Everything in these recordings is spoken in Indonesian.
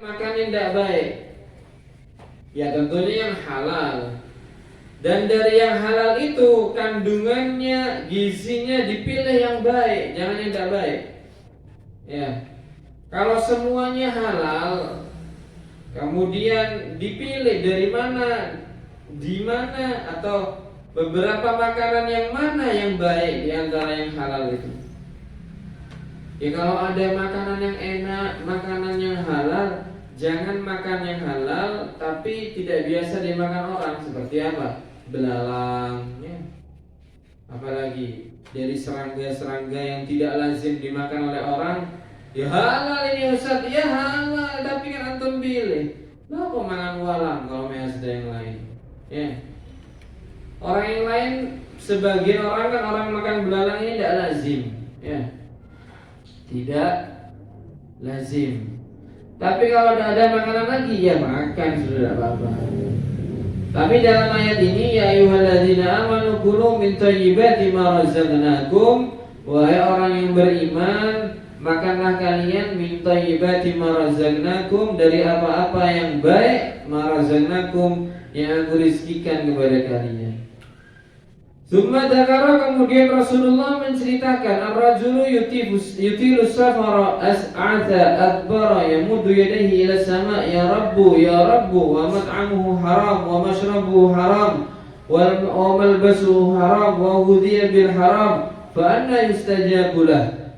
makan yang tidak baik. Ya tentunya yang halal. Dan dari yang halal itu kandungannya, gizinya dipilih yang baik, jangan yang tidak baik. Ya. Kalau semuanya halal, kemudian dipilih dari mana, di mana, atau beberapa makanan yang mana yang baik di antara yang halal itu. Ya kalau ada makanan yang enak, makanan yang halal, jangan makan yang halal tapi tidak biasa dimakan orang. Seperti apa? Belalang, ya. Apalagi dari serangga-serangga yang tidak lazim dimakan oleh orang. Ya halal ini Ustaz, ya halal, tapi kan antum pilih. Lah kok makan walang kalau ada yang lain. Ya. Orang yang lain, sebagian orang kan orang makan belalang ini tidak lazim, ya. Tidak lazim. Tapi kalau ada makanan lagi, ya makan, sudah apa-apa. Tapi dalam ayat ini, ya ayyuhalladzina amanu kulu min thayyibati ma razaqnakum, wahai orang yang beriman, makanlah kalian min thayyibati ma razaqnakum, dari apa-apa yang baik, ma razaqnakum, yang aku rizkikan kepada kalian. Summa dzakara, kemudian Rasulullah menceritakan ar-rajulu yutilu safara as'atha akbara yamuddu yadayhi ila sama' ya rabbu wa mat'amuhu haram wa mashrabuhu haram wa malbasuhu haram wa ghudhiya bil haram fa anna yustajabu lah.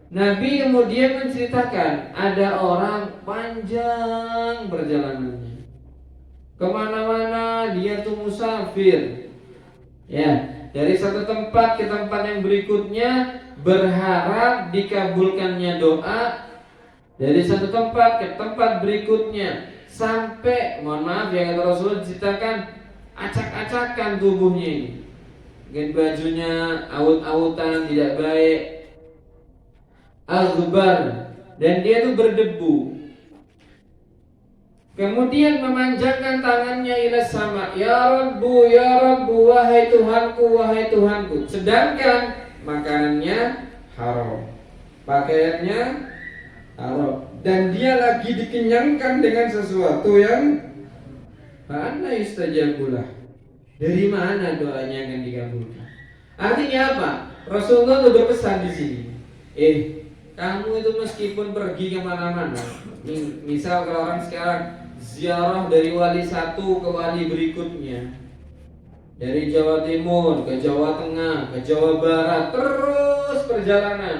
Nabi kemudian menceritakan ada orang panjang perjalanannya, kemana-mana dia tuh musafir, ya, dari satu tempat ke tempat yang berikutnya, berharap dikabulkannya doa. Dari satu tempat ke tempat berikutnya, sampai, mohon maaf ya kata Rasulullah, diceritakan acak-acakan tubuhnya ini. Mungkin bajunya awut-awutan, tidak baik, aghbar, dan dia tuh berdebu. Kemudian memanjangkan tangannya ila sama, ya Rabbu, wahai Tuhanku. Sedangkan makanannya haram, pakaiannya haram, dan dia lagi dikenyangkan dengan sesuatu yang anna yustajabulah. Dari mana doanya akan dikabulkan? Artinya apa? Rasulullah itu berpesan di sini. Kamu itu meskipun pergi kemana-mana, misal kalau orang sekarang ziarah dari wali satu ke wali berikutnya, dari Jawa Timur ke Jawa Tengah ke Jawa Barat, terus perjalanan,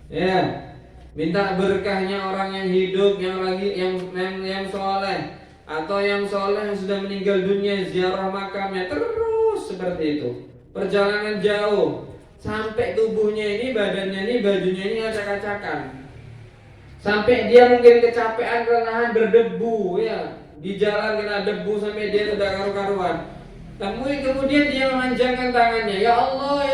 ya, minta berkahnya orang yang hidup, yang soleh, atau yang soleh yang sudah meninggal dunia, ziarah makamnya, terus seperti itu, perjalanan jauh, sampai tubuhnya ini, badannya ini, bajunya ini acak-acakan. Sampai dia mungkin kecapean, kelelahan, berdebu, ya, di jalan kena debu sampai dia tidak karu-karuan. Kemudian dia memanjangkan tangannya, ya Allah,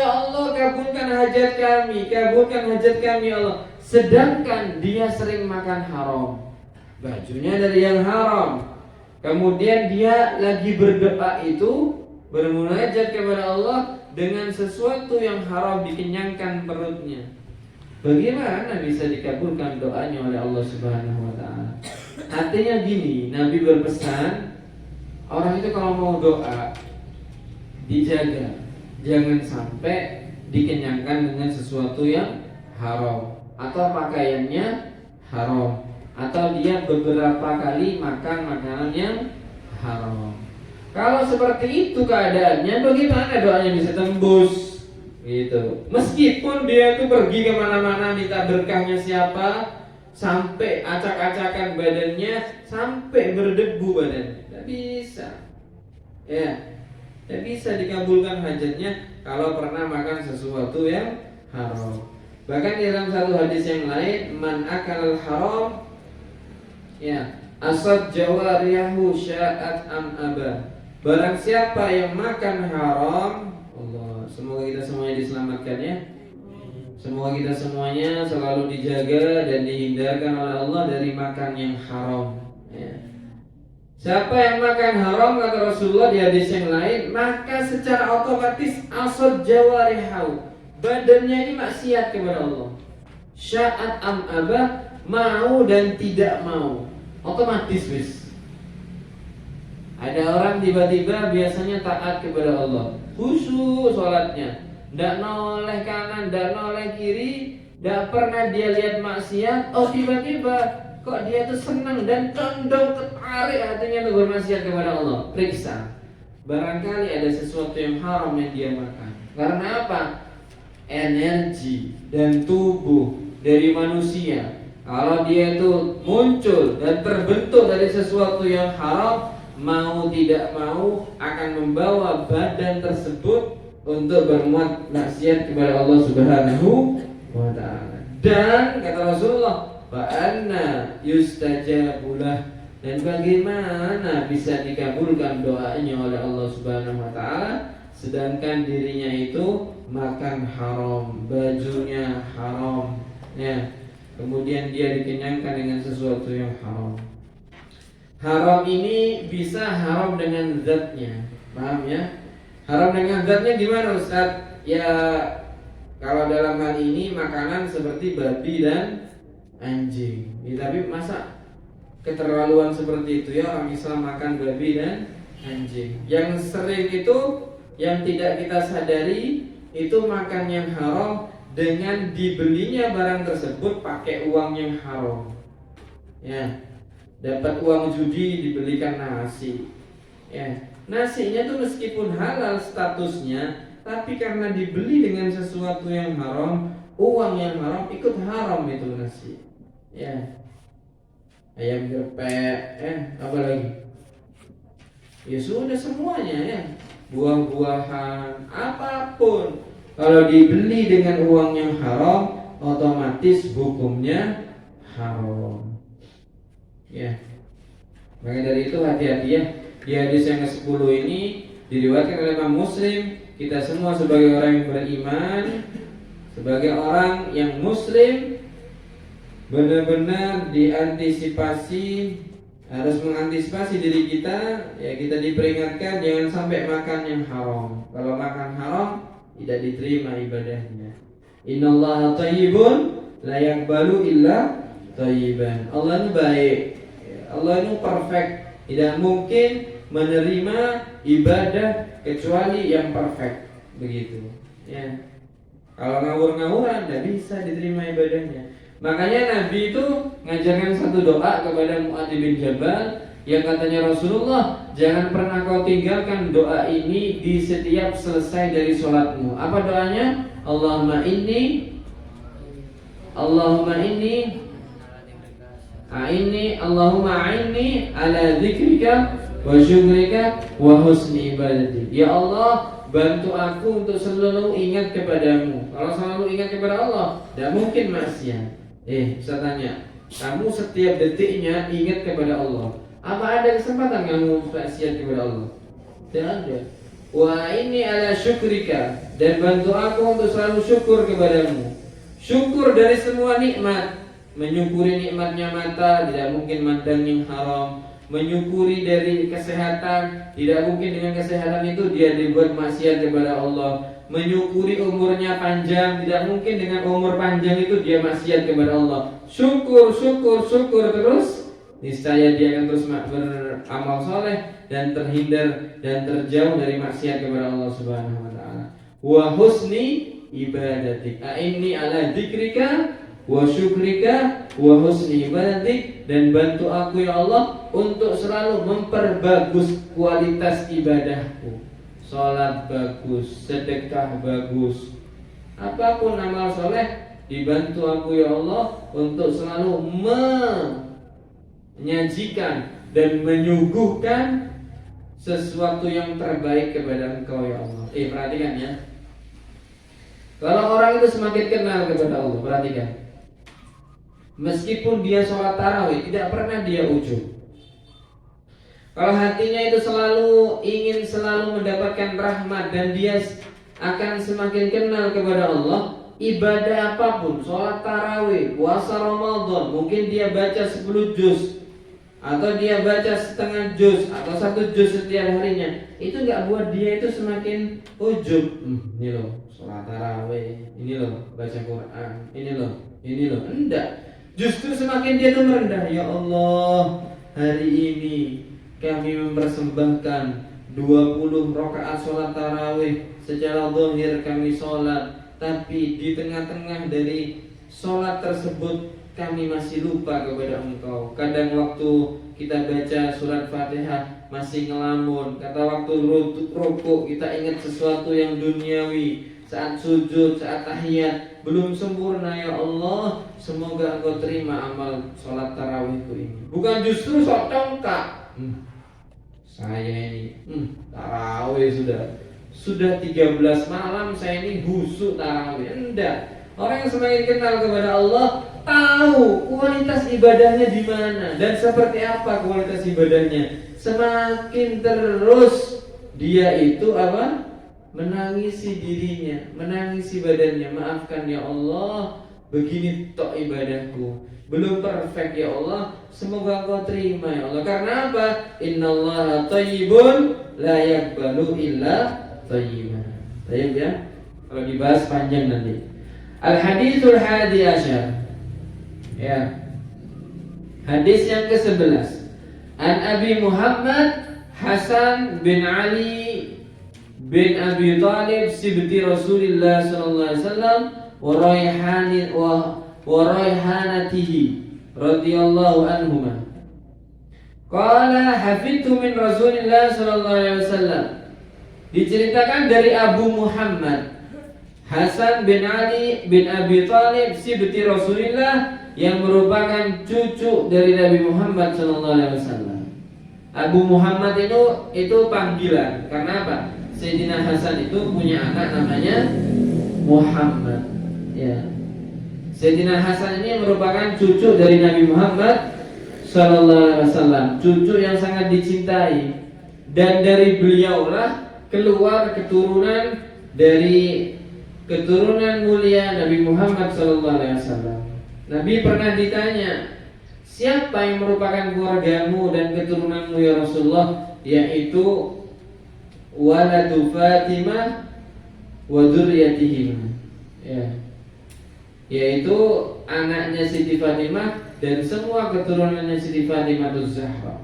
kabulkan hajat kami, ya Allah. Sedangkan dia sering makan haram, bajunya dari yang haram. Kemudian dia lagi berdoa itu, bermunajat kepada Allah dengan sesuatu yang haram, dikenyangkan perutnya. Bagaimana bisa dikabulkan doanya oleh Allah Subhanahu wa ta'ala? Artinya gini, Nabi berpesan, orang itu kalau mau doa dijaga, jangan sampai dikenyangkan dengan sesuatu yang haram, atau pakaiannya haram, atau dia beberapa kali makan makanan yang haram. Kalau seperti itu keadaannya, bagaimana doanya bisa tembus? Gitu. Meskipun dia itu pergi kemana-mana minta berkahnya siapa, sampai acak-acakan badannya, sampai berdebu badannya, tidak bisa, ya, tidak bisa dikabulkan hajatnya kalau pernah makan sesuatu yang haram. Bahkan di dalam satu hadis yang lain, man akalal haram, ya, asad jawariyahu sya'at am aba. Barang siapa yang makan haram, Allah, semoga kita semuanya diselamatkan, ya. Semoga kita semuanya selalu dijaga dan dihindarkan oleh Allah dari makan yang haram, ya. Siapa yang makan haram, kata Rasulullah di hadis yang lain, maka secara otomatis asad jawarihahu, badannya ini maksiat kepada Allah. Sya'at am abah, mau dan tidak mau. otomatis wis. Ada orang tiba-tiba biasanya taat kepada Allah, khusyuk sholatnya, ndak noleh kanan, ndak noleh kiri, ndak pernah dia lihat maksiat. Oh tiba-tiba kok dia tuh senang dan condong tertarik hatinya untuk bermaksiat kepada Allah. Periksa, barangkali ada sesuatu yang haram yang dia makan. Karena apa? Energi dan tubuh dari manusia, kalau dia itu muncul dan terbentuk dari sesuatu yang haram, mau tidak mau akan membawa badan tersebut untuk berbuat maksiat kepada Allah Subhanahu wa ta'ala. Dan kata Rasulullah, fa'anna yustajabulah, dan bagaimana bisa dikabulkan doanya oleh Allah Subhanahu wa ta'ala sedangkan dirinya itu makan haram, bajunya haram, ya. Kemudian dia dikenyangkan dengan sesuatu yang haram. Haram ini bisa haram dengan zatnya, paham ya? Haram dengan zatnya gimana Ustaz? Ya kalau dalam hal ini makanan seperti babi dan anjing. Ya, tapi masa keterlaluan seperti itu ya orang Islam makan babi dan anjing. Yang sering itu yang tidak kita sadari itu makan yang haram dengan dibelinya barang tersebut pakai uang yang haram. Ya. Dapat uang judi dibelikan nasi. Ya. Nasinya tuh meskipun halal statusnya, tapi karena dibeli dengan sesuatu yang haram, uang yang haram ikut haram itu nasi. Ya. Ayam geprek, apa lagi? Ya sudah semuanya ya. Buah-buahan, apapun kalau dibeli dengan uang yang haram, otomatis hukumnya haram. Ya. Maka dari itu hati-hati ya. Di hadis yang ke-10 ini diriwayatkan oleh Imam Muslim, kita semua sebagai orang yang beriman, sebagai orang yang muslim, benar-benar diantisipasi, harus mengantisipasi diri kita. Ya, kita diperingatkan jangan sampai makan yang haram. Kalau makan haram tidak diterima ibadahnya. Innallaha thayyibun la yaqbalu illa thayyiban. Allah itu baik. Allah itu perfect. Tidak mungkin menerima ibadah kecuali yang perfect. Begitu. Ya. Kalau ngawur-ngawuran tidak bisa diterima ibadahnya. Makanya Nabi itu ngajarkan satu doa kepada Mu'adz bin Jabal yang katanya Rasulullah, jangan pernah kau tinggalkan doa ini di setiap selesai dari sholatmu. Apa doanya? Allahumma inni Allahumma a'inni ala dzikrika wa syukrika wa husni ibadati. Ya Allah, bantu aku untuk selalu ingat kepadamu. Kalau selalu ingat kepada Allah, tidak mungkin maksiat. Saya tanya, kamu setiap detiknya ingat kepada Allah, apa ada kesempatan kamu maksiat kepada Allah? Tidak ada. Wa ini ala syukrika, dan bantu aku untuk selalu syukur kepadamu. Syukur dari semua nikmat. Menyukuri nikmatnya mata, tidak mungkin mandang yang haram. Menyukuri dari kesehatan, tidak mungkin dengan kesehatan itu dia dibuat maksiat kepada Allah. Menyukuri umurnya panjang, tidak mungkin dengan umur panjang itu dia maksiat kepada Allah. Syukur terus, niscaya dia akan terus beramal soleh dan terhindar dan terjauh dari maksiat kepada Allah Subhanahu wa taala. Wa husni ibadatik. Inni ala dzikrika wa syukrika wa husni ibadatik, dan bantu aku ya Allah untuk selalu memperbagus kualitas ibadahku. Salat bagus, sedekah bagus, apapun amal soleh, dibantu aku ya Allah untuk selalu menyajikan dan menyuguhkan sesuatu yang terbaik kepada Engkau ya Allah. Perhatikan ya. Kalau orang itu semakin kenal kepada Allah, perhatikan. Meskipun dia sholat tarawih, tidak pernah dia ujub. Kalau hatinya itu ingin selalu mendapatkan rahmat, dan dia akan semakin kenal kepada Allah, ibadah apapun, sholat tarawih, puasa Ramadan, mungkin dia baca 10 juz, atau dia baca setengah juz, atau 1 juz setiap harinya, itu gak buat dia itu semakin ujub. Ini loh sholat tarawih, ini loh baca Quran, ini loh, enggak. Justru semakin dia itu merendah. Ya Allah, hari ini kami mempersembahkan 20 rakaat sholat tarawih. Secara zahir kami sholat, tapi di tengah-tengah dari sholat tersebut kami masih lupa kepada Engkau. Kadang waktu kita baca surat Fatihah masih ngelamun. Kata waktu rukuk kita ingat sesuatu yang duniawi. Saat sujud, saat tahiyat belum sempurna. Ya Allah, semoga Engkau terima amal sholat tarawihku ini. Bukan justru sok congkak. Saya ini tarawih sudah 13 malam saya ini busuk tarawih. Enggak. Orang yang semakin kenal kepada Allah tahu kualitas ibadahnya di mana dan seperti apa kualitas ibadahnya. Semakin terus dia itu apa? Menangisi dirinya, menangisi badannya. Maafkan ya Allah, begini tok ibadahku, belum perfect ya Allah, semoga Engkau terima ya Allah. Karena apa? Innallaha thayyibun la yaqbalu illa thayyiban. Baik ya. Kalau dibahas panjang nanti. Al-haditsul hadi asyar. Ya. Hadis yang ke-11. An Abi Muhammad Hasan bin Ali bin Abi Thalib sibti Rasulullah sallallahu alaihi wasallam wa raihanatihi radhiyallahu anhuma. Qala hafidtu min Rasulillah sallallahu alaihi wasallam. Diceritakan dari Abu Muhammad Hasan bin Ali bin Abi Thalib sibti Rasulillah yang merupakan cucu dari Nabi Muhammad sallallahu alaihi wasallam. Abu Muhammad itu panggilan. Karena apa? Sayyidina Hasan itu punya anak namanya Muhammad. Ya. Sayyidina Hasan ini merupakan cucu dari Nabi Muhammad sallallahu alaihi wasallam, cucu yang sangat dicintai. Dan dari beliaulah keluar keturunan mulia Nabi Muhammad sallallahu alaihi wasallam. Nabi pernah ditanya, siapa yang merupakan keluargamu dan keturunanmu ya Rasulullah? Yaitu waladu Fatimah wa dzurriyyatihim. Ya. Yaitu anaknya Siti Fatimah dan semua keturunannya Siti Fatimah Az-Zahra.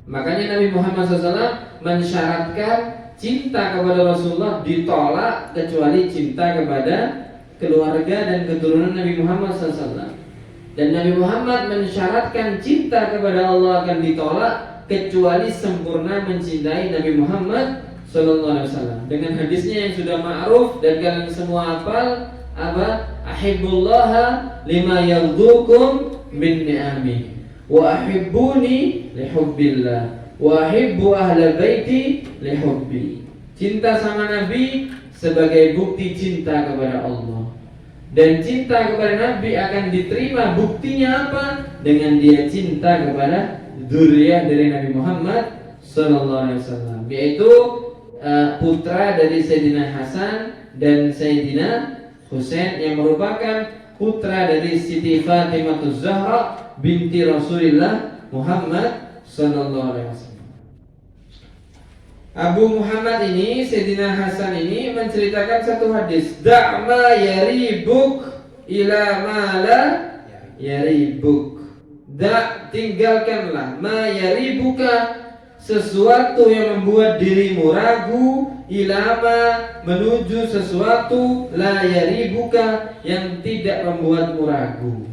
Makanya Nabi Muhammad SAW mensyaratkan cinta kepada Rasulullah ditolak kecuali cinta kepada keluarga dan keturunan Nabi Muhammad SAW. Dan Nabi Muhammad mensyaratkan cinta kepada Allah akan ditolak kecuali sempurna mencintai Nabi Muhammad SAW. Dengan hadisnya yang sudah ma'ruf dan kalian semua hafal, apa? Ahibbullaha lima yaghdhukum min ni'ami wa ahibbuni lihubbillah wa ahibbu ahla baiti lihubbi. Cinta sama Nabi sebagai bukti cinta kepada Allah. Dan cinta kepada Nabi akan diterima buktinya apa? Dengan dia cinta kepada dzurriyyah dari Nabi Muhammad sallallahu alaihi wasallam, yaitu putra dari Sayyidina Hasan dan Sayyidina Husain yang merupakan putra dari Siti Fatimah Az-Zahra binti Rasulullah Muhammad sallallahu alaihi wasallam. Abu Muhammad ini, Sayyidina Hasan ini menceritakan satu hadis, da'ma yaribuk ila ma la yaribuk. Tinggalkanlah ma yaribuka, sesuatu yang membuat dirimu ragu, ilama menuju sesuatu la yaribuka yang tidak membuatmu ragu.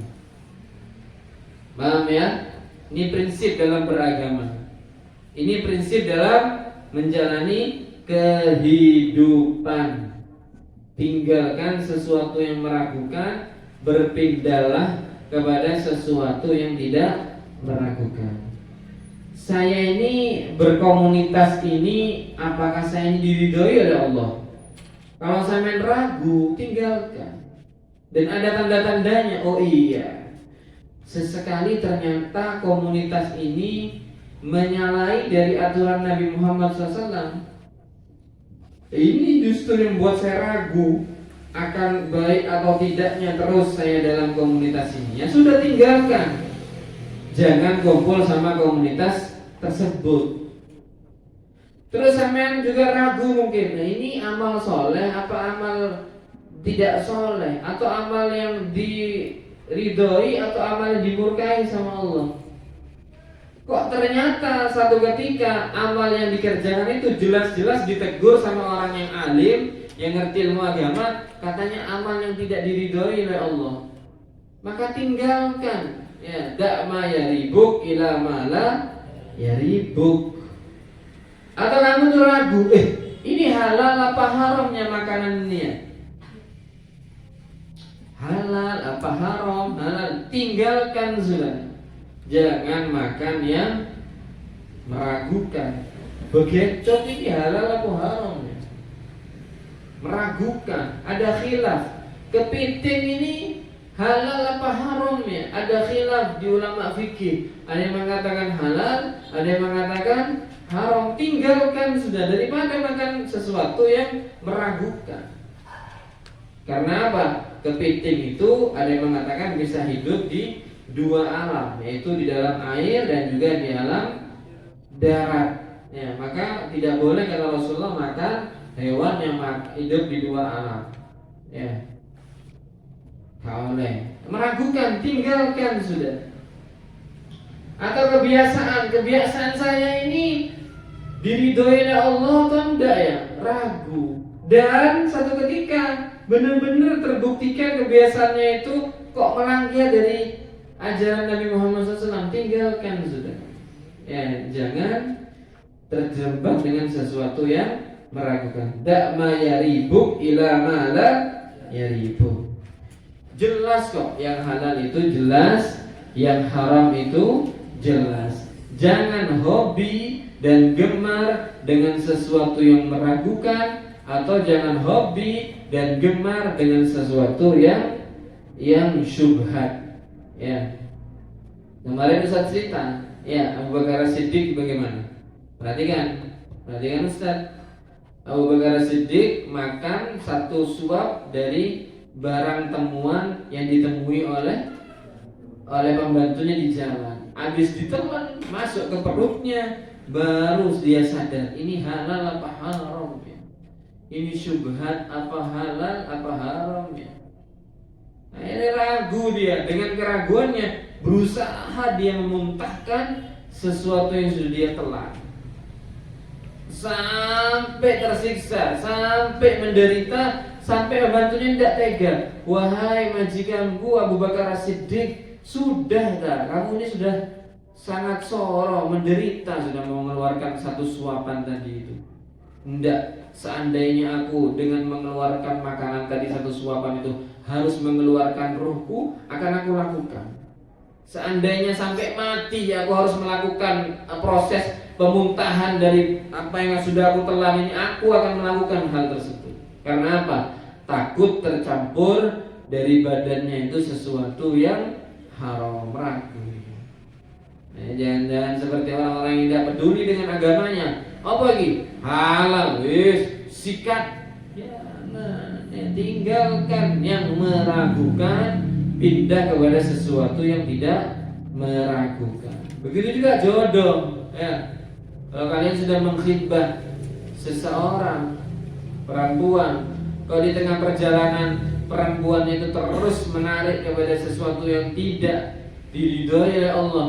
Paham ya? Ini prinsip dalam beragama. Ini prinsip dalam menjalani kehidupan. Tinggalkan sesuatu yang meragukan, berpindahlah kepada sesuatu yang tidak meragukan. Saya ini berkomunitas ini, apakah saya ini diridhoi oleh Allah? Kalau saya ragu, tinggalkan. Dan ada tanda-tandanya. Oh iya, sesekali ternyata komunitas ini menyalahi dari aturan Nabi Muhammad SAW. Ini justru yang membuat saya ragu akan baik atau tidaknya terus saya dalam komunitas ini. Ya sudah, tinggalkan. Jangan kumpul sama komunitas tersebut. Terus sampean juga ragu mungkin, nah ini amal soleh apa amal tidak soleh, atau amal yang diridhoi atau amal yang dimurkai sama Allah. ternyata satu ketika amal yang dikerjakan itu jelas-jelas ditegur sama orang yang alim, yang ngerti ilmu agama, katanya amal yang tidak diridhoi oleh Allah, maka tinggalkan. Ya, dak ma yaribuk ila ma la yaribuk. Atau kamu tuh ragu, ini halal apa haramnya makanan ini ya? Halal apa haram? Halal, tinggalkan sudah. Jangan makan yang meragukan. Begecot ini halal apa haram ya? Meragukan, ada khilaf. Kepiting ini halal apa haram ya? Ada khilaf di ulama fikih. Ada yang mengatakan halal, ada yang mengatakan haram. Tinggalkan sudah, daripada makan sesuatu yang meragukan. Karena apa? Kepiting itu ada yang mengatakan bisa hidup di dua alam, yaitu di dalam air dan juga di alam darat. Ya, maka tidak boleh kata Rasulullah makan hewan yang hidup di dua alam. Ya, tak boleh. Meragukan, tinggalkan sudah. Atau kebiasaan saya ini diridhoi oleh Allah atau enggak ya? Ragu. Dan satu ketika benar-benar terbuktikan kebiasaannya itu kok melanggar dari ajaran Nabi Muhammad SAW, tinggalkan sudah. Ya, jangan terjebak dengan sesuatu yang meragukan. Dak ma yaribuk ila ma la yaribuk. Jelas kok yang halal itu jelas, yang haram itu jelas. Jangan hobi dan gemar dengan sesuatu yang meragukan, atau jangan hobi dan gemar dengan sesuatu yang syubhat. Ya, kemarin Ustaz cerita, ya Abu Bakar Siddiq bagaimana? Perhatikan Ustaz. Abu Bakar Siddiq makan satu suap dari barang temuan yang ditemui oleh pembantunya di jalan. Habis ditelan masuk ke perutnya, baru dia sadar ini halal apa haram ya? Ini syubhat apa halal apa haram ya? Akhirnya ragu dia, dengan keraguannya berusaha dia memuntahkan sesuatu yang sudah dia telan, sampai tersiksa, sampai menderita, sampai pembantunya tidak tega. Wahai majikanku Abu Bakar Siddiq, sudah dah, kamu ini sudah sangat soro, menderita, sudah mau mengeluarkan satu suapan tadi itu. Tidak, seandainya aku dengan mengeluarkan makanan tadi satu suapan itu harus mengeluarkan ruhku, akan aku lakukan. Seandainya sampai mati aku harus melakukan proses pemuntahan dari apa yang sudah aku telan ini, aku akan melakukan hal tersebut. Karena apa? Takut tercampur dari badannya itu sesuatu yang haram, ragu. Nah, jangan seperti orang-orang yang tidak peduli dengan agamanya. Apa lagi? Halal, sikat. Tinggalkan yang meragukan, pindah kepada sesuatu yang tidak meragukan. Begitu juga jodoh. Ya, kalau kalian sudah mengkhidbah seseorang perempuan, kalau di tengah perjalanan perempuan itu terus menarik kepada sesuatu yang tidak diridhoi oleh Allah,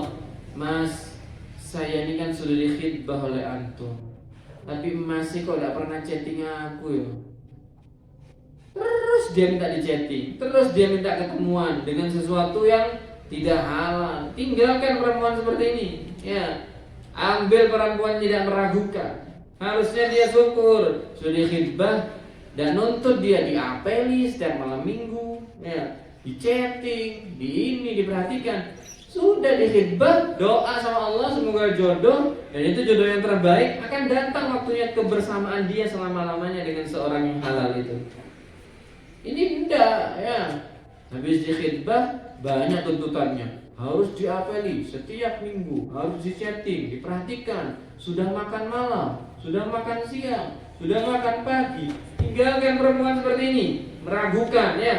Mas, saya ini kan sudah dikhidbah oleh antum, tapi masih kok tidak pernah chatting aku ya. Terus dia minta di-chatting, terus dia minta ketemuan dengan sesuatu yang tidak halal. Tinggalkan perempuan seperti ini. Ya, ambil perempuan tidak meragukan. Harusnya dia syukur sudah khidbah dan nuntut dia diapeli setiap malam minggu, ya, di-chatting, diperhatikan. Sudah dikhidbah, doa sama Allah semoga jodoh, dan itu jodoh yang terbaik, akan datang waktunya kebersamaan dia selama-lamanya dengan seorang yang halal itu. Ini enggak, ya. Habis dikhidbah banyak tuntutannya. Harus diapeli setiap minggu, harus di-chatting, diperhatikan. Sudah makan malam, sudah makan siang, sudah makan pagi. Tinggalkan perempuan seperti ini, meragukan, ya.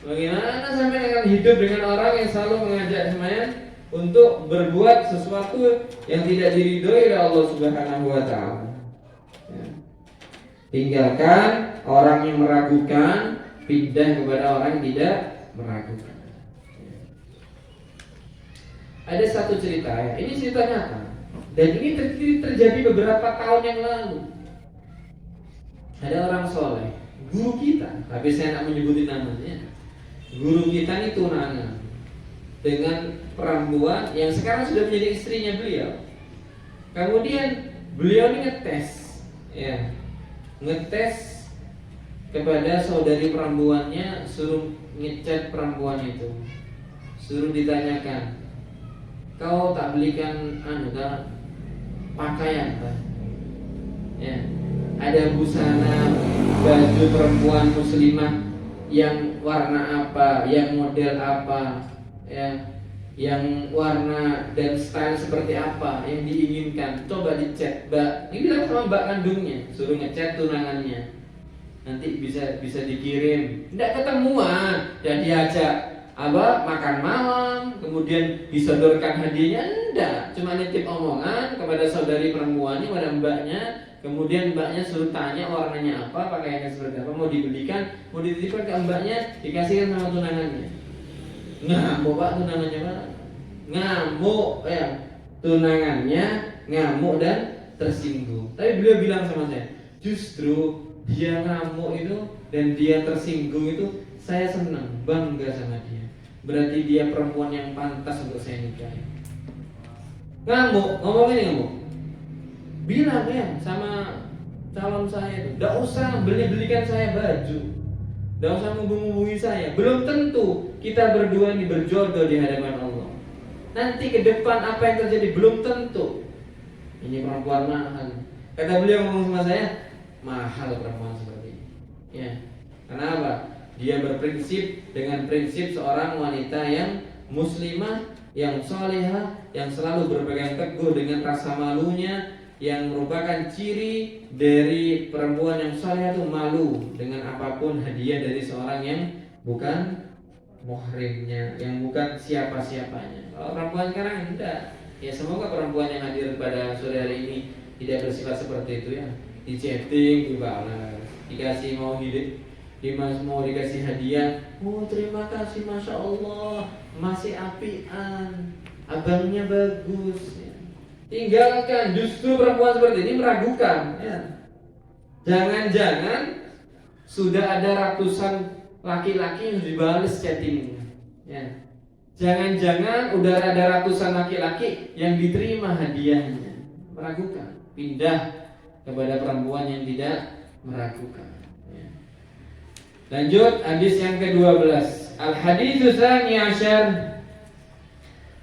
Bagaimana sampai akan hidup dengan orang yang selalu mengajak semuanya untuk berbuat sesuatu yang tidak diridhoi oleh Allah Subhanahu wa taala. Ya. Tinggalkan orang yang meragukan, pindah kepada orang yang tidak meragukan. Ada satu cerita ya, ini cerita nyata. Dan ini terjadi beberapa tahun yang lalu. Ada orang soleh, guru kita, tapi saya tidak menyebutin namanya. Guru kita ini tunangan dengan perempuan yang sekarang sudah menjadi istrinya beliau. Kemudian beliau ini ngetes kepada saudari perempuannya, suruh ngechat perempuan itu, suruh ditanyakan, kau tak belikan pakaian kan? Ya, ada busana baju perempuan muslimah yang warna apa, yang model apa, ya, yang warna dan style seperti apa yang diinginkan. Coba dicek, Mbak. Ini bilang sama mbak kandungnya, suruh ngechat tunangannya. Nanti bisa dikirim. Tidak ketemuan, dan diajak makan malam, kemudian disodorkan hadiahnya. Enggak, cuma nitip omongan kepada saudari perempuannya, kepada mbaknya. Kemudian mbaknya suruh tanya warnanya apa, pakaiannya seperti apa, mau dibelikan, mau dititipkan ke mbaknya, dikasihkan sama tunangannya. Ngamuk pak tunangannya pak, ngamuk ya, tunangannya ngamuk dan tersinggung. Tapi beliau bilang sama saya, justru dia ngamuk itu dan dia tersinggung itu saya senang, bangga sama dia. Berarti dia perempuan yang pantas untuk saya nikahi. Ngomong ini ngamuk. Bilang ya sama calon saya itu, tidak usah belikan saya baju, tidak usah menghubungi saya. Belum tentu kita berdua ini berjodoh di hadapan Allah. Nanti ke depan apa yang terjadi belum tentu. Ini perempuan mahal. Kata beliau ngomong sama saya, mahal perempuan seperti ini. Ya, kenapa? Dia berprinsip dengan prinsip seorang wanita yang muslimah, yang solehah, yang selalu berpegang teguh dengan rasa malunya, yang merupakan ciri dari perempuan yang soleh itu malu dengan apapun hadiah dari seorang yang bukan muhrimnya, yang bukan siapa-siapanya. Kalau perempuan sekarang tidak. Ya semoga perempuan yang hadir pada sore hari ini tidak bersifat seperti itu ya. Di chatting, dibalas, dikasih mau dikasih hadiah. Oh terima kasih, masya Allah, masih apian, abangnya bagus. Ya. Tinggalkan, justru perempuan seperti ini meragukan ya. Jangan-jangan sudah ada ratusan laki-laki yang dibalas chattingnya ya. Jangan-jangan udah ada ratusan laki-laki yang diterima hadiahnya. Meragukan, pindah kepada perempuan yang tidak meragukan ya. Lanjut hadis yang ke-12. Al-haditsu tsani asyar.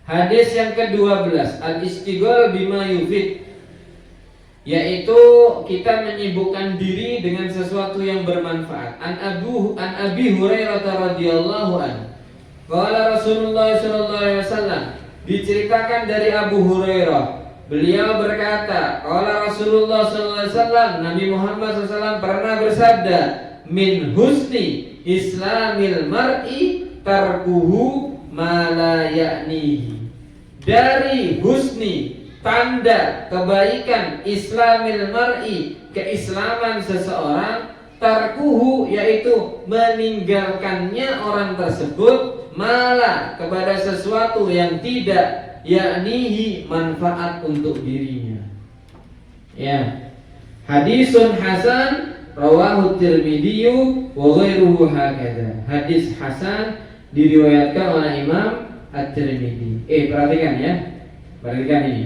Hadis yang ke-12, al-istighal bima yufid, yaitu kita menyibukkan diri dengan sesuatu yang bermanfaat. An Abi Hurairah radhiyallahu anhu, qala Rasulullah sallallahu alaihi wasallam, diceritakan dari Abu Hurairah, beliau berkata, qala Rasulullah sallallahu alaihi wasallam, Nabi Muhammad SAW pernah bersabda, min husni islamil mar'i tarkuhu ma la ya'nihi. Dari husni, tanda kebaikan islamil mar'i, keislaman seseorang, tarkuhu yaitu meninggalkannya orang tersebut, malah kepada sesuatu yang tidak yaknihi manfaat untuk dirinya. Ya. Hadisun hasan rawahu Tirmidzi wa ghairuhu hakadha. Hadis hasan diriwayatkan oleh Imam At-Tirmidzi. Perhatikan ya. Perhatikan ini.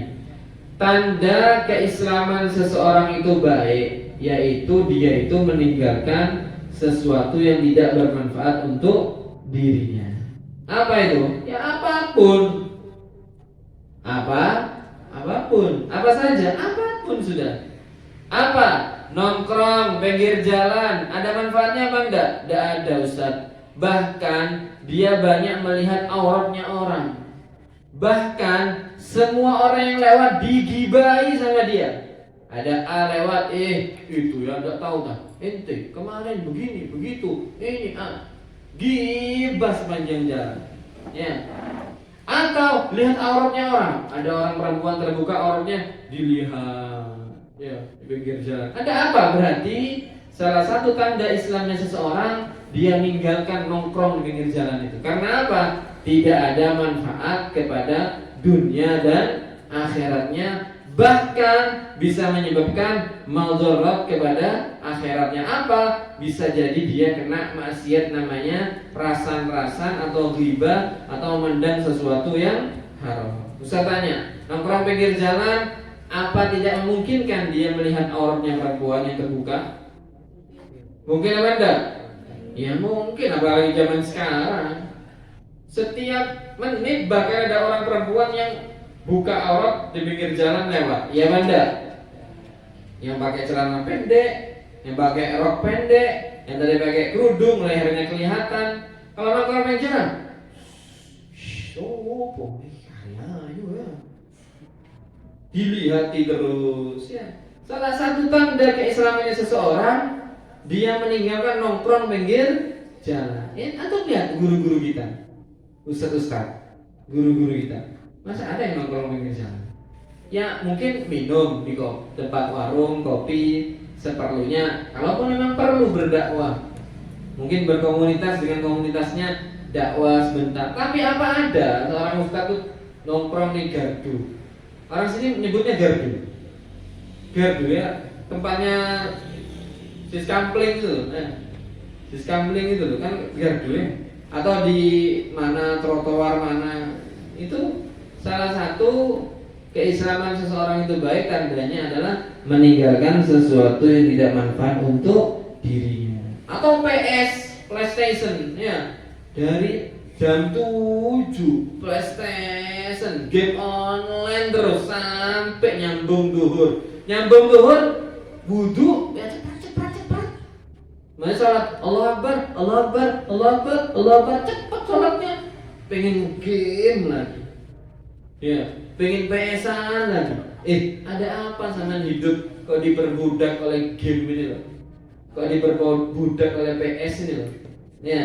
Tanda keislaman seseorang itu baik, yaitu dia itu meninggalkan sesuatu yang tidak bermanfaat untuk dirinya. Apa itu? Ya apapun. Apapun. Apa saja? Apapun sudah. Apa? Nongkrong pinggir jalan, ada manfaatnya apa enggak? Enggak ada, Ustaz. Bahkan dia banyak melihat auratnya orang. Bahkan semua orang yang lewat digibahi sama dia. Ada A lewat, itu ya enggak tahu dah. Ente kemarin begini, begitu. Ini A. Gibah sepanjang jalan. Ya. Atau lihat auratnya orang. Ada orang perempuan terbuka auratnya, dilihat. Ya, di pinggir jalan. Ada apa? Berarti salah satu tanda Islamnya seseorang, dia meninggalkan nongkrong di pinggir jalan itu. Karena apa? Tidak ada manfaat kepada dunia dan akhiratnya, bahkan bisa menyebabkan maldharat kepada akhiratnya. Apa? Bisa jadi dia kena maksiat namanya rasan-rasan atau ghibah atau memandang sesuatu yang haram. Ustaz tanya, nongkrong pinggir jalan, apa tidak memungkinkan dia melihat auratnya perempuan yang terbuka? Mungkin apa enggak? Ya mungkin, apalagi zaman sekarang. Setiap menit bahkan ada orang perempuan yang buka aurat di pinggir jalan lewat. Ya enggak? Yang pakai celana pendek, yang pakai rok pendek, yang tadi pakai kerudung, lehernya kelihatan. Kalau nongkrong pinggir jalan, dilihati terus ya. Salah satu tanda keislamannya seseorang, dia meninggalkan nongkrong pinggir jalan. Atau lihat guru-guru kita, ustaz-ustaz, guru-guru kita, masa ada yang nongkrong pinggir jalan? Ya mungkin minum di tempat warung, kopi seperlunya. Kalaupun memang perlu berdakwah, mungkin berkomunitas dengan komunitasnya, dakwah sebentar. Tapi apa ada seorang ustaz tuh nongkrong di gardu? Orang sini menyebutnya gardu. Gardu ya, tempatnya siskampling itu, siskampling itu kan gardu ya. Atau di mana trotoar mana, itu salah satu keislaman seseorang itu baik tandanya adalah meninggalkan sesuatu yang tidak manfaat untuk dirinya. Atau PS, PlayStation ya, dari jam 7 PlayStation, game online terus sampai nyambung duhur. Nyambung duhur, wudu ya cepat. Mari sholat, Allah Akbar, Allah Akbar, Allah Akbar, Allah Akbar, cepat sholatnya. Pengen game lagi, ya, pengen PS-an lagi. Ada apa sama hidup kok diperbudak oleh game ini loh? Kok diperbudak oleh PS ini loh? Ya.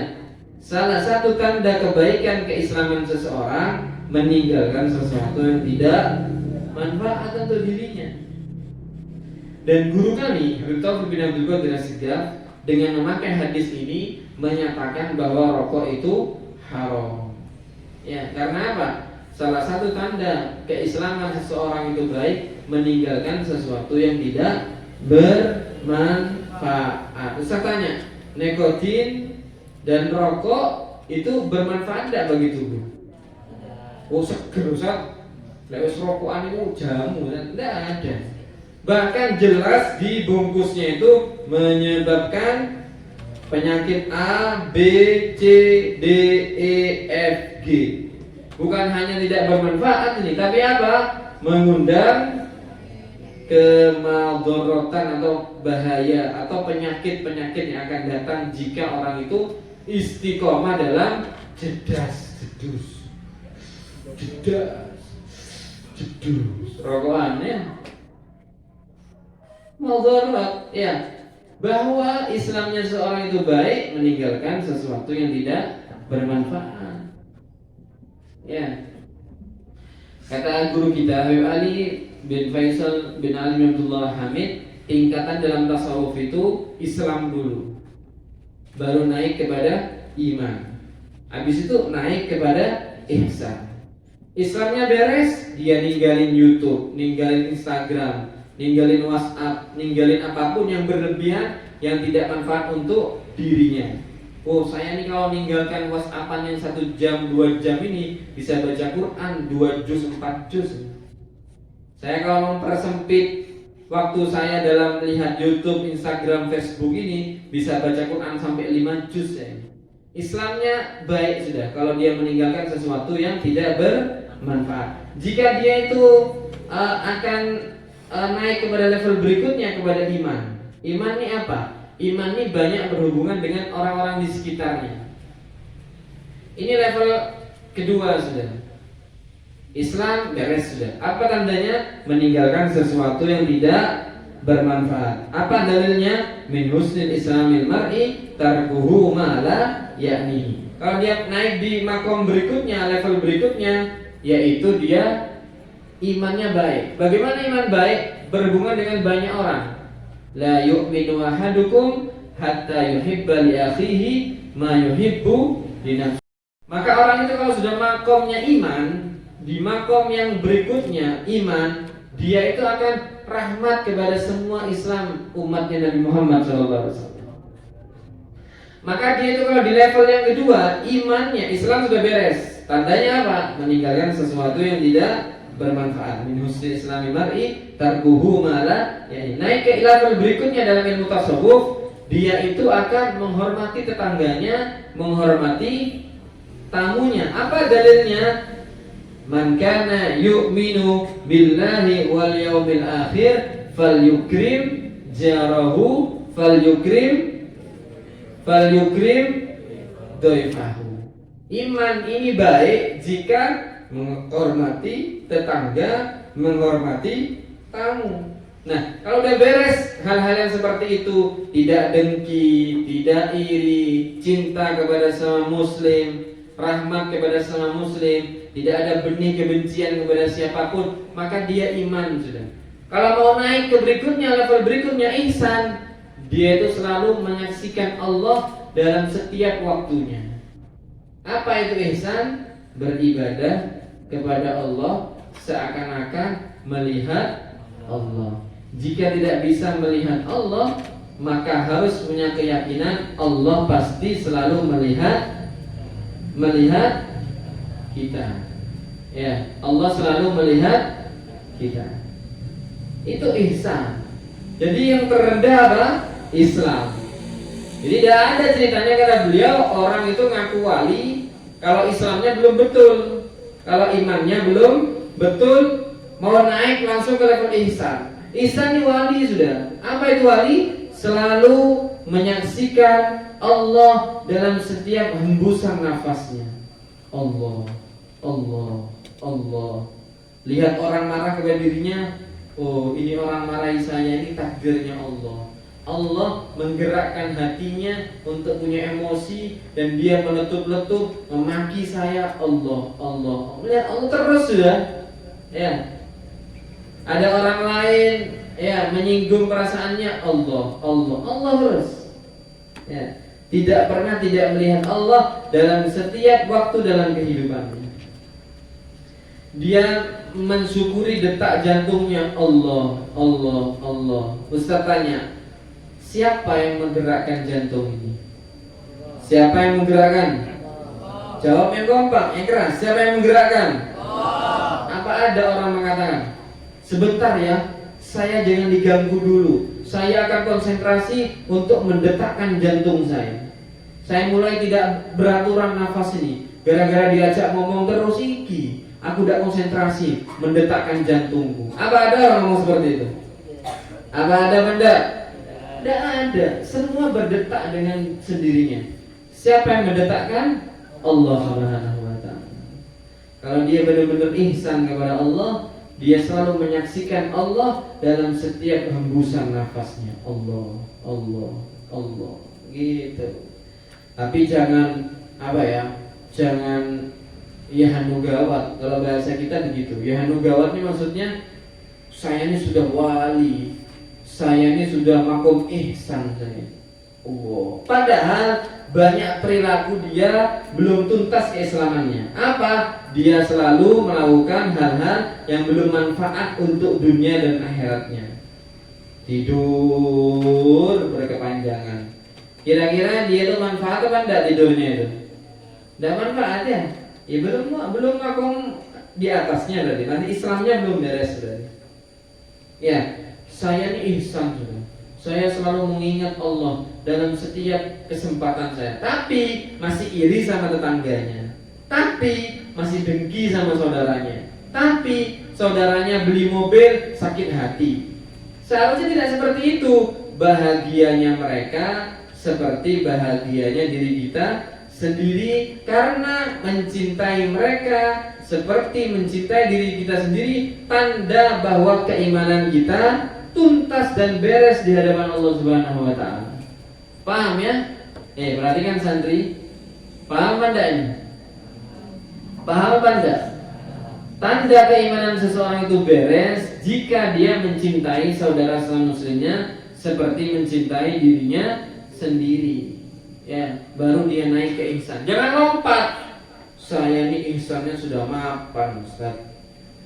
Salah satu tanda kebaikan keislaman seseorang meninggalkan sesuatu yang tidak manfaat untuk dirinya. Dan guru kami, Habib Taufik bin Abdul Qadir As-Sigaf, dengan memakai hadis ini menyatakan bahwa rokok itu haram. Ya, karena apa? Salah satu tanda keislaman seseorang itu baik meninggalkan sesuatu yang tidak bermanfaat. Ustaz tanya, nikotin dan rokok itu bermanfaat tidak bagi tubuh? Oh seger Ustaz, lewat rokokan itu jamu, tidak ada. Bahkan jelas di bungkusnya itu menyebabkan penyakit A, B, C, D, E, F, G. Bukan hanya tidak bermanfaat ini, tapi apa? Mengundang kemadharatan atau bahaya atau penyakit-penyakit yang akan datang jika orang itu istiqomah dalam jedas rokokannya madharat ya. Bahwa Islamnya seorang itu baik meninggalkan sesuatu yang tidak bermanfaat ya. Kata guru kita Habib Ali bin Faisal bin Ali bin Abdullah Hamid, tingkatan dalam tasawuf itu Islam dulu, baru naik kepada iman, habis itu naik kepada ihsan. Islamnya beres, dia ninggalin YouTube, ninggalin Instagram, ninggalin WhatsApp, ninggalin apapun yang berlebihan yang tidak manfaat untuk dirinya. Oh saya nih kalau ninggalkan WhatsAppan yang 1 jam 2 jam ini bisa baca Quran 2 juz 4 juz. Saya kalau mempersempit waktu saya dalam melihat YouTube, Instagram, Facebook ini bisa baca Quran sampai 5 juz ya. Islamnya baik sudah kalau dia meninggalkan sesuatu yang tidak bermanfaat. Jika dia itu akan naik kepada level berikutnya, kepada iman. Iman ini apa? Iman ini banyak berhubungan dengan orang-orang di sekitarnya. Ini level kedua sudah. Islam beres sudah. Apa tandanya? Meninggalkan sesuatu yang tidak bermanfaat. Apa dalilnya? Min husnil islamil mar'i tarkuhu ma la ya'ni. Kalau dia naik di makom berikutnya, level berikutnya, yaitu dia imannya baik. Bagaimana iman baik? Berhubungan dengan banyak orang. La yu'minu ahadukum hatta yuhibba li akhihi ma yuhibbu li nafsihi. Maka orang itu kalau sudah makomnya iman, di makom yang berikutnya iman, dia itu akan rahmat kepada semua Islam umatnya Nabi Muhammad SAW. Maka dia itu kalau di level yang kedua, imannya Islam sudah beres. Tandanya apa? Meninggalkan sesuatu yang tidak bermanfaat. Min husni islami mar'i tarkuhu mala. Naik ke level berikutnya dalam ilmu tasawuf, dia itu akan menghormati tetangganya, menghormati tamunya. Apa dalilnya? Man kana yu'minu billahi wal yaumil akhir falyukrim jarahu falyukrim dhaifahu. Iman ini baik jika menghormati tetangga, menghormati tamu. Nah, kalau udah beres hal-hal yang seperti itu, tidak dengki, tidak iri, cinta kepada sama muslim, rahmat kepada sama muslim, tidak ada benih kebencian kepada siapapun, maka dia iman sudah. Kalau mau naik ke berikutnya, level berikutnya ihsan, dia itu selalu menyaksikan Allah dalam setiap waktunya. Apa itu ihsan? Beribadah kepada Allah seakan-akan melihat Allah. Jika tidak bisa melihat Allah, maka harus punya keyakinan Allah pasti selalu melihat kita. Ya, Allah selalu melihat kita. Itu ihsan. Jadi yang terendah apa? Islam. Jadi tidak ada ceritanya kata beliau orang itu ngaku wali kalau Islamnya belum betul, kalau imannya belum betul, mau naik langsung ke level ihsan. Ihsan ini wali sudah. Apa itu wali? Selalu menyaksikan Allah dalam setiap hembusan nafasnya. Allah, Allah, Allah. Lihat orang marah kepada dirinya, oh ini orang marahi saya, ini takdirnya Allah. Allah menggerakkan hatinya untuk punya emosi dan dia meletup-letup memaki saya. Allah, Allah. Lihat Allah terus sudah. Ya. Ada orang lain ya menyinggung perasaannya, Allah, Allah, Allah terus. Ya. Tidak pernah tidak melihat Allah dalam setiap waktu dalam kehidupannya. Dia mensyukuri detak jantungnya, Allah, Allah, Allah. Ustaz tanya, siapa yang menggerakkan jantung ini? Siapa yang menggerakkan? Jawab yang kompak, yang keras. Siapa yang menggerakkan? Apa ada orang mengatakan, sebentar ya, saya jangan diganggu dulu, saya akan konsentrasi untuk mendetakkan jantung saya. Saya mulai tidak beraturan nafas ini, gara-gara diajak ngomong terus iki, aku tidak konsentrasi mendetakkan jantungku. Apa ada orang ngomong seperti itu? Apa ada benda? Tidak ada. Semua berdetak dengan sendirinya. Siapa yang mendetakkan? Allah Subhanahu wa ta'ala. Kalau dia benar-benar ihsan kepada Allah, dia selalu menyaksikan Allah dalam setiap hembusan nafasnya. Allah, Allah, Allah. Gitu. Tapi jangan apa ya? Jangan yahanu gawat. Kalau bahasa kita begitu. Yahanu gawat ini maksudnya saya ini sudah wali, saya ini sudah makom ihsan saya. Oh. Padahal banyak perilaku dia belum tuntas keislamannya. Apa? Dia selalu melakukan hal-hal yang belum manfaat untuk dunia dan akhiratnya. Tidur berkepanjangan. Kira-kira dia itu manfaat apa enggak tidurnya itu? Enggak manfaat ya? Ya belum makom di atasnya berarti. Nanti Islamnya belum beres berarti. Ya, saya ini ihsan sudah. Saya selalu mengingat Allah dalam setiap kesempatan saya. Tapi masih iri sama tetangganya. Tapi masih dengki sama saudaranya. Tapi saudaranya beli mobil sakit hati. Seharusnya tidak seperti itu. Bahagianya mereka seperti bahagianya diri kita sendiri, karena mencintai mereka seperti mencintai diri kita sendiri, tanda bahwa keimanan kita tuntas dan beres di hadapan Allah Subhanahu wa ta'ala. Paham ya? Perhatikan santri. Paham apa enggak ini? Paham apa enggak? Tanda keimanan seseorang itu beres jika dia mencintai saudara muslimnya seperti mencintai dirinya sendiri. Ya, baru dia naik ke ihsan. Jangan lompat. saya ini ihsannya sudah mapan Ustaz,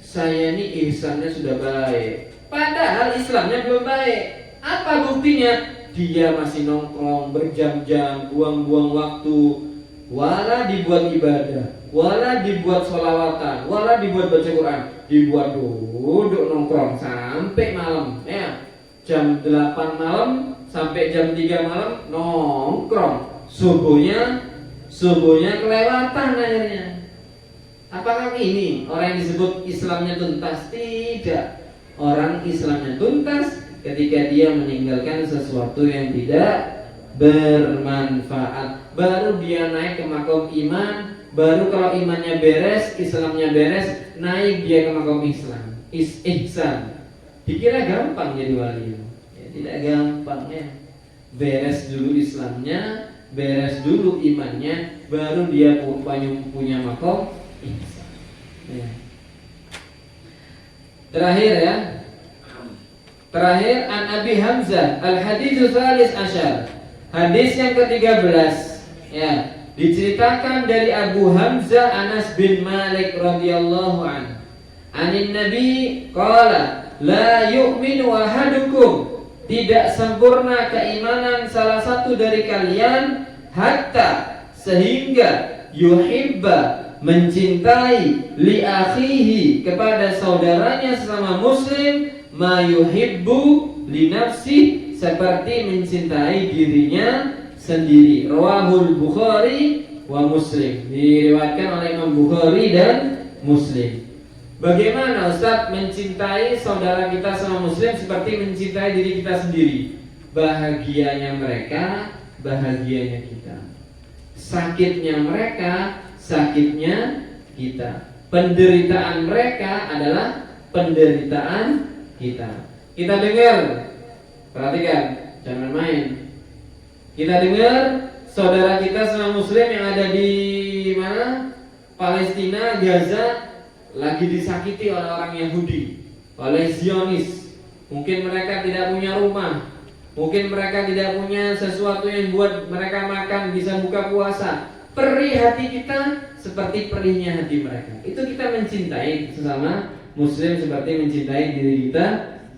saya ini ihsannya sudah baik, padahal Islamnya belum baik. Apa buktinya? Dia masih nongkrong berjam-jam, buang-buang waktu, wala dibuat ibadah, wala dibuat sholawatan, wala dibuat baca Quran, dibuat duduk nongkrong sampai malam, ya. Jam 8 malam sampai jam 3 malam nongkrong. Subuhnya kelewatan akhirnya. Apakah ini orang yang disebut Islamnya tuntas? Tidak. Orang Islamnya tuntas ketika dia meninggalkan sesuatu yang tidak bermanfaat. Baru dia naik ke makom iman. Baru kalau imannya beres, Islamnya beres, naik dia ke makom Islam, ihsan. Dikira gampang jadi wali, ya, tidak gampang ya. Beres dulu Islamnya, beres dulu imannya, baru dia punya makom ihsan. Ya. Terakhir an Abi Hamzah al-haditsu tsalis asyar. Hadis yang ke-13 ya, diceritakan dari Abu Hamzah Anas bin Malik radhiyallahu anhu. Anin Nabi qala la yu'minu ahadukum, tidak sempurna keimanan salah satu dari kalian hatta sehingga yuhibba mencintai li akhihi kepada saudaranya sesama muslim ma yuhibbu li nafsi seperti mencintai dirinya sendiri. Rawahul Bukhari wa Muslim, diriwayatkan oleh Imam Bukhari dan Muslim. Bagaimana Ustaz mencintai saudara kita sama muslim seperti mencintai diri kita sendiri? Bahagianya mereka, bahagianya kita. Sakitnya mereka, sakitnya kita. Penderitaan mereka adalah penderitaan kita. Kita dengar, perhatikan, jangan main. Kita dengar saudara kita sama muslim yang ada di mana? Palestina, Gaza, lagi disakiti oleh orang Yahudi, oleh Zionis. Mungkin mereka tidak punya rumah, mungkin mereka tidak punya sesuatu yang buat mereka makan, bisa buka puasa. Perih hati kita seperti perihnya hati mereka. Itu kita mencintai sesama muslim seperti mencintai diri kita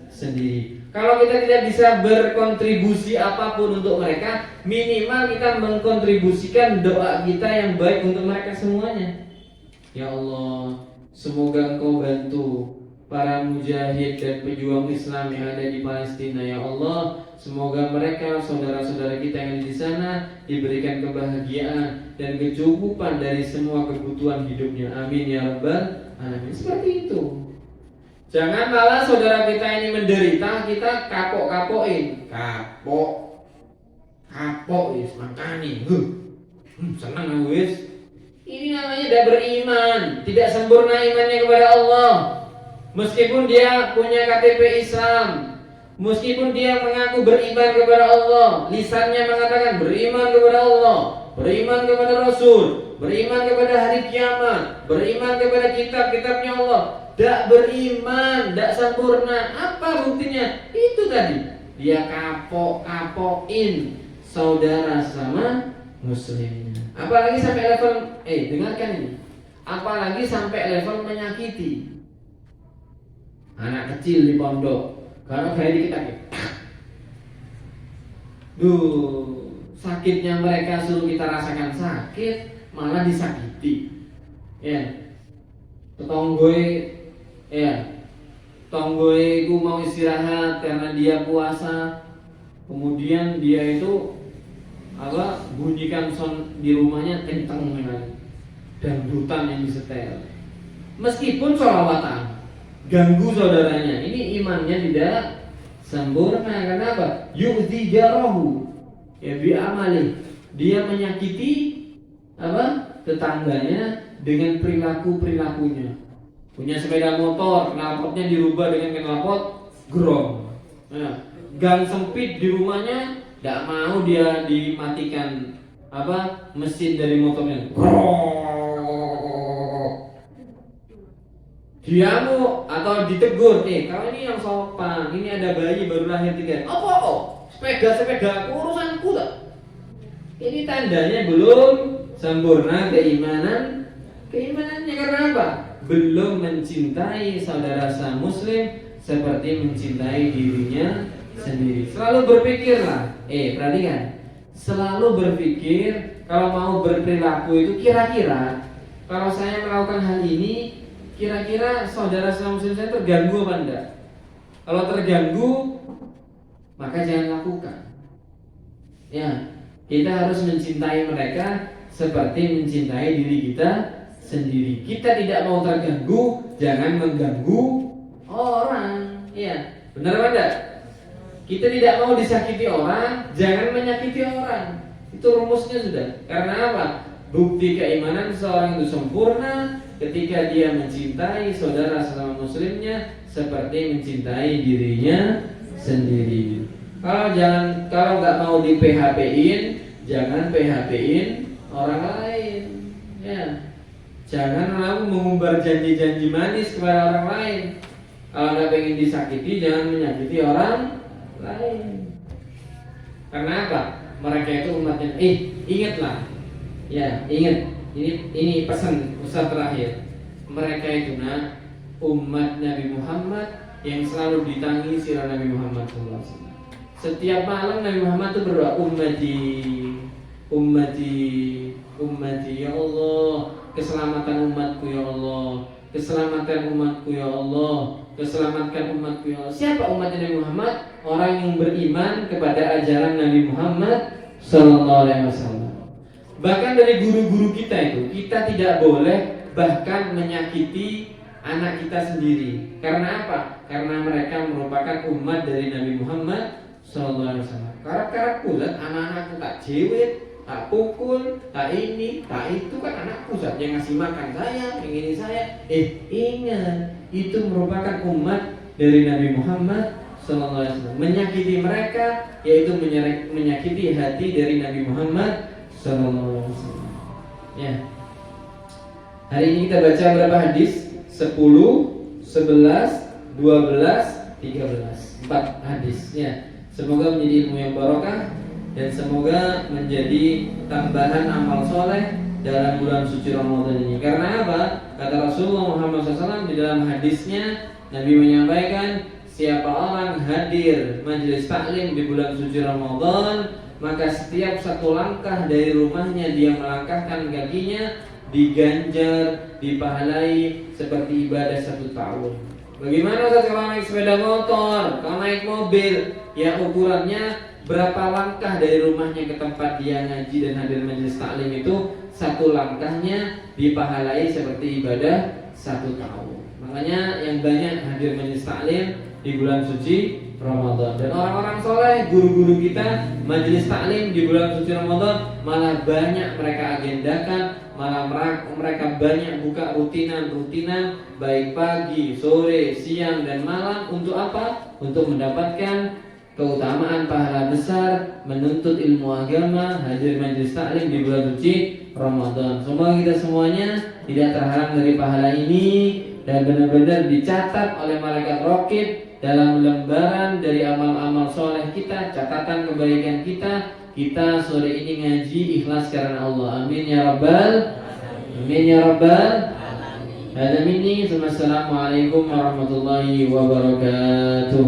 sendiri. Kalau kita tidak bisa berkontribusi apapun untuk mereka, minimal kita mengkontribusikan doa kita yang baik untuk mereka semuanya. Ya Allah, semoga Engkau bantu para mujahid dan pejuang Islam yang ada di Palestina. Ya Allah, semoga mereka, saudara-saudara kita yang di sana, diberikan kebahagiaan dan kecukupan dari semua kebutuhan hidupnya. Amin ya rabbal alamin. Seperti itu. Jangan malah saudara kita ini menderita, kita kapok-kapokin. Kapok wis makani. Senang wis. Ini namanya tidak beriman, tidak sempurna imannya kepada Allah. Meskipun dia punya KTP Islam, meskipun dia mengaku beriman kepada Allah, lisannya mengatakan beriman kepada Allah, beriman kepada Rasul, beriman kepada hari kiamat, beriman kepada kitab-kitabnya Allah, tidak beriman, tidak sempurna. Apa buktinya? Itu tadi, dia kapokin saudara sama muslimnya. Apalagi sampai level, dengarkan ini, apalagi sampai level menyakiti anak kecil di pondok. Karena kayak dikit lagi, sakitnya mereka suruh kita rasakan sakit, malah disakiti. Ya, tonggoe ku mau istirahat karena dia puasa, kemudian dia itu bunyikan sound di rumahnya kenceng dangdutan yang disetel. Meskipun sholawatan, ganggu saudaranya. Ini imannya tidak sempurna. Kenapa? Yu'zi jarahu, ya bi'amali. Dia menyakiti tetangganya dengan perilakunya. Punya sepeda motor, knalpotnya dirubah dengan knalpot grom. Gang sempit di rumahnya, tidak mau dia dimatikan mesin dari motornya. Diamu atau ditegur, kau ini yang sopan, ini ada bayi baru lahir 3. Sepeda urusanku tak. Ini tandanya belum sempurna keimanan keimanannya. Karena apa? Belum mencintai saudara muslim seperti mencintai dirinya sendiri. Selalu berpikirlah, perhatikan, selalu berpikir kalau mau berperilaku itu kira-kira kalau saya melakukan hal ini, kira-kira saudara muslim saya terganggu apa enggak? Kalau terganggu, maka jangan lakukan. Ya, kita harus mencintai mereka seperti mencintai diri kita sendiri. Kita tidak mau terganggu, jangan mengganggu orang. Ya, benar apa enggak? Kita tidak mau disakiti orang, jangan menyakiti orang. Itu rumusnya sudah. Karena apa? Bukti keimanan seorang itu sempurna ketika dia mencintai saudara sesama muslimnya seperti mencintai dirinya sendiri. Kalau nggak mau di PHP-in, jangan PHP-in orang lain. Ya, jangan lalu mengumbar janji-janji manis kepada orang lain. Kalau nggak pengen disakiti, jangan menyakiti orang lain. Karena apa? Mereka itu umatnya. Ingatlah. Ya, ingat. Ini pesan terakhir. Mereka itu umat Nabi Muhammad yang selalu ditangisi oleh Nabi Muhammad SAW. Setiap malam Nabi Muhammad itu berdoa, ummati ya Allah, keselamatan umatku ya Allah, keselamatan umatku ya Allah, keselamatkan umatku ya Allah. Siapa umat Nabi Muhammad? Orang yang beriman kepada ajaran Nabi Muhammad SAW. Bahkan dari guru-guru kita itu, kita tidak boleh bahkan menyakiti anak kita sendiri. Karena apa? Karena mereka merupakan umat dari Nabi Muhammad SAW. Karak-karak kulat, anak-anakku tak jewit, tak pukul, tak ini, tak itu, kan anakku saja yang ngasih makan saya, yang ini saya. Ingat, itu merupakan umat dari Nabi Muhammad SAW. Menyakiti mereka yaitu menyakiti hati dari Nabi Muhammad SAW. Ya. Hari ini kita baca berapa hadis? 10, 11, 12, 13. 4 hadis. Ya. Semoga menjadi ilmu yang barokah dan semoga menjadi tambahan amal soleh dalam bulan suci Ramadan ini. Karena apa? Kata Rasulullah Muhammad SAW di dalam hadisnya, Nabi menyampaikan, siapa orang hadir majelis taklim di bulan suci Ramadan, maka setiap satu langkah dari rumahnya dia melangkahkan kakinya diganjar, dipahalai seperti ibadah 1 tahun. Bagaimana Ustaz kalau naik sepeda motor, kalau naik mobil, ya ukurannya berapa langkah dari rumahnya ke tempat dia ngaji dan hadir majelis taklim itu, 1 langkahnya dipahalai seperti ibadah 1 tahun. Makanya yang banyak hadir majelis taklim di bulan suci Ramadan. Dan orang-orang soleh, guru-guru kita, majelis taklim di bulan suci Ramadan malah banyak mereka agendakan, malah mereka banyak buka rutinan baik pagi, sore, siang dan malam. Untuk apa? Untuk mendapatkan keutamaan pahala besar menuntut ilmu agama, hadir majelis taklim di bulan suci Ramadan. Semoga kita semuanya tidak terhalang dari pahala ini dan benar-benar dicatat oleh malaikat raqib dalam lembaran dari amal-amal soleh kita, catatan kebaikan kita sore ini ngaji ikhlas karena Allah. Amin ya rabbal alamin. Assalamualaikum warahmatullahi wabarakatuh.